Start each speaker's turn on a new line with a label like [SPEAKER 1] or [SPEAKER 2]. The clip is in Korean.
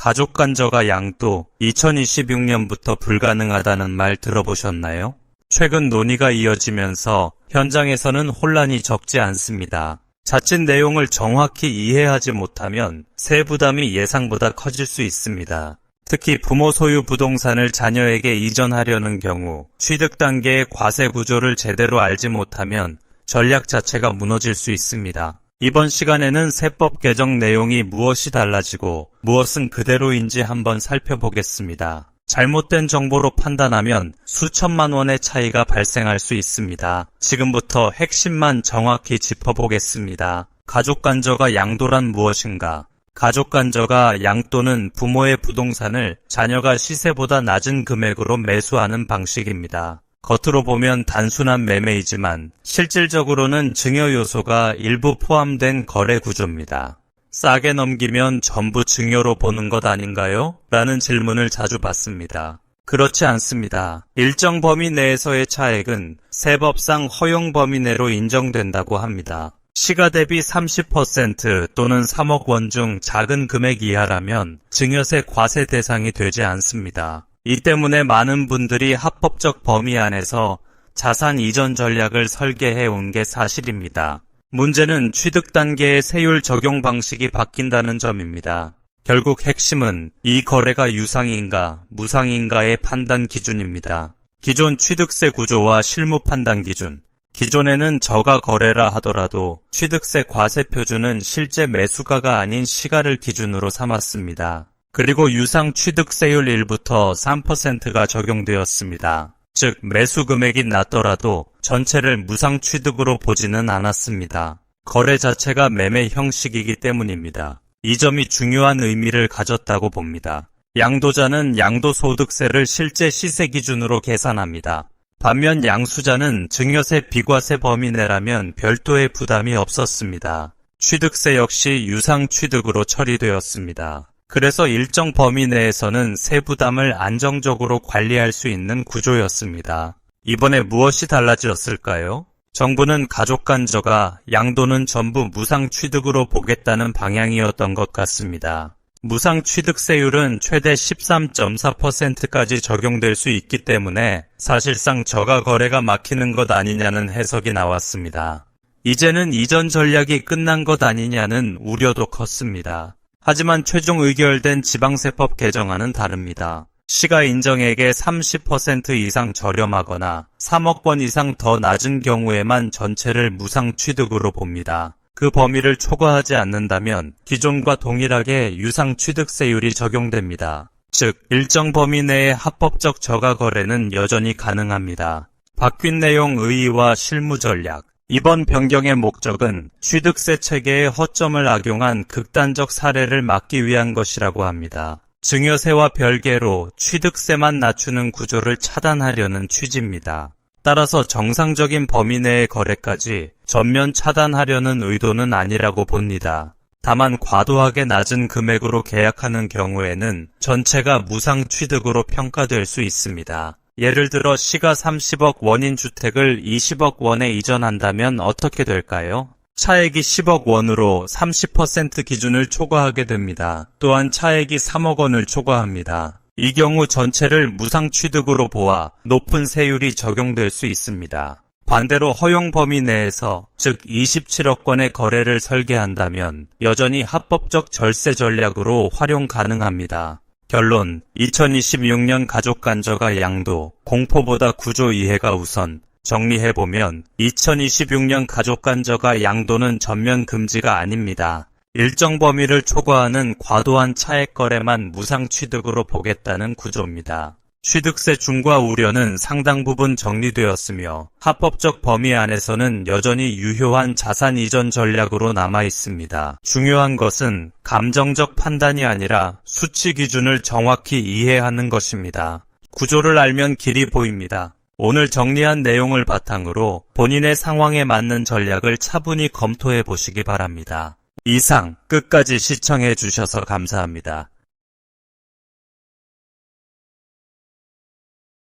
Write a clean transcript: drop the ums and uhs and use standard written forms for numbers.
[SPEAKER 1] 가족간저가 양도 2026년부터 불가능하다는 말 들어보셨나요? 최근 논의가 이어지면서 현장에서는 혼란이 적지 않습니다. 자칫 내용을 정확히 이해하지 못하면 세부담이 예상보다 커질 수 있습니다. 특히 부모 소유 부동산을 자녀에게 이전하려는 경우 취득 단계의 과세 구조를 제대로 알지 못하면 전략 자체가 무너질 수 있습니다. 이번 시간에는 세법 개정 내용이 무엇이 달라지고 무엇은 그대로인지 한번 살펴보겠습니다. 잘못된 정보로 판단하면 수천만 원의 차이가 발생할 수 있습니다. 지금부터 핵심만 정확히 짚어보겠습니다. 가족간저가 양도란 무엇인가? 가족간저가 양도는 부모의 부동산을 자녀가 시세보다 낮은 금액으로 매수하는 방식입니다. 겉으로 보면 단순한 매매이지만 실질적으로는 증여 요소가 일부 포함된 거래 구조입니다. 싸게 넘기면 전부 증여로 보는 것 아닌가요? 라는 질문을 자주 받습니다. 그렇지 않습니다. 일정 범위 내에서의 차액은 세법상 허용 범위 내로 인정된다고 합니다. 시가 대비 30% 또는 3억 원 중 작은 금액 이하라면 증여세 과세 대상이 되지 않습니다. 이 때문에 많은 분들이 합법적 범위 안에서 자산 이전 전략을 설계해 온 게 사실입니다. 문제는 취득 단계의 세율 적용 방식이 바뀐다는 점입니다. 결국 핵심은 이 거래가 유상인가 무상인가의 판단 기준입니다. 기존 취득세 구조와 실무 판단 기준. 기존에는 저가 거래라 하더라도 취득세 과세 표준은 실제 매수가가 아닌 시가를 기준으로 삼았습니다. 그리고 유상 취득세율 1부터 3%가 적용되었습니다. 즉 매수 금액이 낮더라도 전체를 무상 취득으로 보지는 않았습니다. 거래 자체가 매매 형식이기 때문입니다. 이 점이 중요한 의미를 가졌다고 봅니다. 양도자는 양도소득세를 실제 시세 기준으로 계산합니다. 반면 양수자는 증여세 비과세 범위 내라면 별도의 부담이 없었습니다. 취득세 역시 유상 취득으로 처리되었습니다. 그래서 일정 범위 내에서는 세부담을 안정적으로 관리할 수 있는 구조였습니다. 이번에 무엇이 달라졌을까요? 정부는 가족간저가 양도는 전부 무상 취득으로 보겠다는 방향이었던 것 같습니다. 무상 취득세율은 최대 13.4%까지 적용될 수 있기 때문에 사실상 저가 거래가 막히는 것 아니냐는 해석이 나왔습니다. 이제는 이전 전략이 끝난 것 아니냐는 우려도 컸습니다. 하지만 최종 의결된 지방세법 개정안은 다릅니다. 시가 인정액의 30% 이상 저렴하거나 3억 원 이상 더 낮은 경우에만 전체를 무상 취득으로 봅니다. 그 범위를 초과하지 않는다면 기존과 동일하게 유상 취득세율이 적용됩니다. 즉, 일정 범위 내의 합법적 저가 거래는 여전히 가능합니다. 바뀐 내용 의의와 실무 전략. 이번 변경의 목적은 취득세 체계에 허점을 악용한 극단적 사례를 막기 위한 것이라고 합니다. 증여세와 별개로 취득세만 낮추는 구조를 차단하려는 취지입니다. 따라서 정상적인 범위 내의 거래까지 전면 차단하려는 의도는 아니라고 봅니다. 다만 과도하게 낮은 금액으로 계약하는 경우에는 전체가 무상 취득으로 평가될 수 있습니다. 예를 들어 시가 30억 원인 주택을 20억 원에 이전한다면 어떻게 될까요? 차액이 10억 원으로 30% 기준을 초과하게 됩니다. 또한 차액이 3억 원을 초과합니다. 이 경우 전체를 무상 취득으로 보아 높은 세율이 적용될 수 있습니다. 반대로 허용 범위 내에서 즉 27억 건의 거래를 설계한다면 여전히 합법적 절세 전략으로 활용 가능합니다. 결론, 2026년 가족간저가 양도, 공포보다 구조 이해가 우선. 정리해보면 2026년 가족간저가 양도는 전면 금지가 아닙니다. 일정 범위를 초과하는 과도한 차액 거래만 무상 취득으로 보겠다는 구조입니다. 취득세 중과 우려는 상당 부분 정리되었으며 합법적 범위 안에서는 여전히 유효한 자산 이전 전략으로 남아 있습니다. 중요한 것은 감정적 판단이 아니라 수치 기준을 정확히 이해하는 것입니다. 구조를 알면 길이 보입니다. 오늘 정리한 내용을 바탕으로 본인의 상황에 맞는 전략을 차분히 검토해 보시기 바랍니다. 이상 끝까지 시청해 주셔서 감사합니다.